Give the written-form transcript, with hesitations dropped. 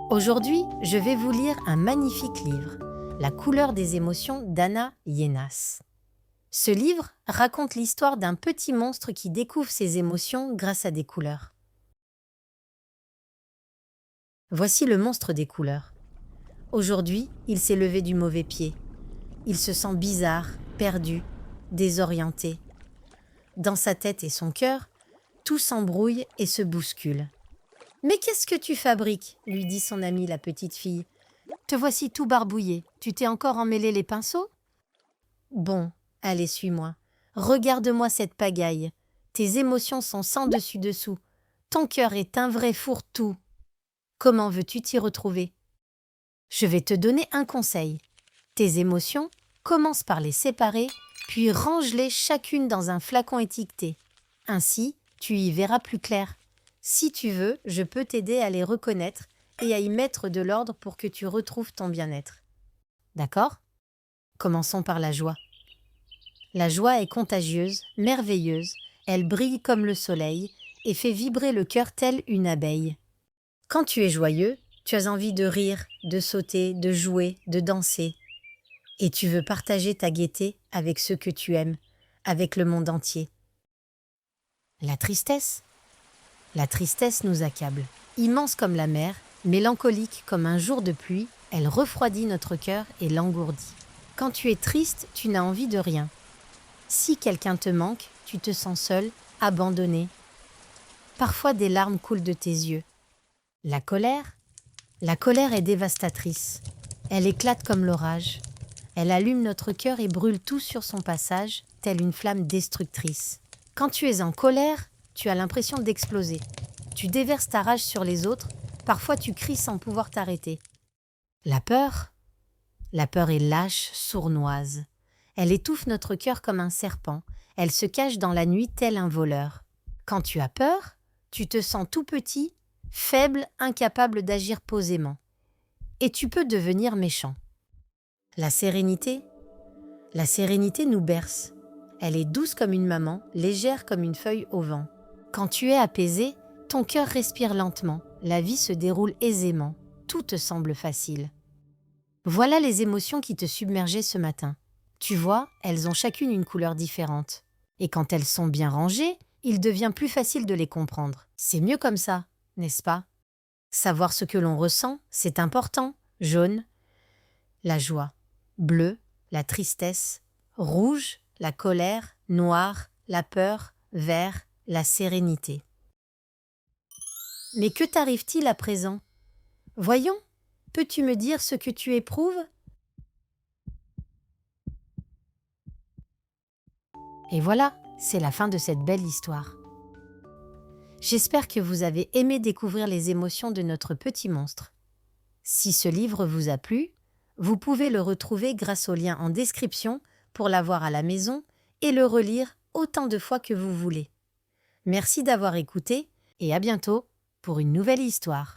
Aujourd'hui, je vais vous lire un magnifique livre, La couleur des émotions d'Anna Yenas. Ce livre raconte l'histoire d'un petit monstre qui découvre ses émotions grâce à des couleurs. Voici le monstre des couleurs. Aujourd'hui, il s'est levé du mauvais pied. Il se sent bizarre, perdu, désorienté. Dans sa tête et son cœur, tout s'embrouille et se bouscule. « Mais qu'est-ce que tu fabriques ?» lui dit son amie la petite fille. « Te voici tout barbouillé. Tu t'es encore emmêlé les pinceaux ?»« Bon, allez, suis-moi. Regarde-moi cette pagaille. Tes émotions sont sans dessus-dessous. Ton cœur est un vrai fourre-tout. Comment veux-tu t'y retrouver ? Je vais te donner un conseil. Tes émotions, commence par les séparer, puis range-les chacune dans un flacon étiqueté. Ainsi, tu y verras plus clair. Si tu veux, je peux t'aider à les reconnaître et à y mettre de l'ordre pour que tu retrouves ton bien-être. D'accord ? Commençons par la joie. La joie est contagieuse, merveilleuse, elle brille comme le soleil et fait vibrer le cœur tel une abeille. Quand tu es joyeux, tu as envie de rire, de sauter, de jouer, de danser. Et tu veux partager ta gaieté avec ceux que tu aimes, avec le monde entier. La tristesse ? La tristesse nous accable. Immense comme la mer, mélancolique comme un jour de pluie, elle refroidit notre cœur et l'engourdit. Quand tu es triste, tu n'as envie de rien. Si quelqu'un te manque, tu te sens seul, abandonné. Parfois des larmes coulent de tes yeux. La colère est dévastatrice. Elle éclate comme l'orage. Elle allume notre cœur et brûle tout sur son passage, telle une flamme destructrice. Quand tu es en colère, tu as l'impression d'exploser. Tu déverses ta rage sur les autres, parfois tu cries sans pouvoir t'arrêter. La peur est lâche, sournoise. Elle étouffe notre cœur comme un serpent. Elle se cache dans la nuit tel un voleur. Quand tu as peur, tu te sens tout petit, faible, incapable d'agir posément. Et tu peux devenir méchant. La sérénité nous berce. Elle est douce comme une maman, légère comme une feuille au vent. Quand tu es apaisé, ton cœur respire lentement, la vie se déroule aisément, tout te semble facile. Voilà les émotions qui te submergeaient ce matin. Tu vois, elles ont chacune une couleur différente. Et quand elles sont bien rangées, il devient plus facile de les comprendre. C'est mieux comme ça, n'est-ce pas ? Savoir ce que l'on ressent, c'est important. Jaune, la joie. Bleu, la tristesse. Rouge, la colère. Noir, la peur. Vert, la sérénité. Mais que t'arrive-t-il à présent ? Voyons, peux-tu me dire ce que tu éprouves ? Et voilà, c'est la fin de cette belle histoire. J'espère que vous avez aimé découvrir les émotions de notre petit monstre. Si ce livre vous a plu, vous pouvez le retrouver grâce au lien en description pour l'avoir à la maison et le relire autant de fois que vous voulez. Merci d'avoir écouté et à bientôt pour une nouvelle histoire.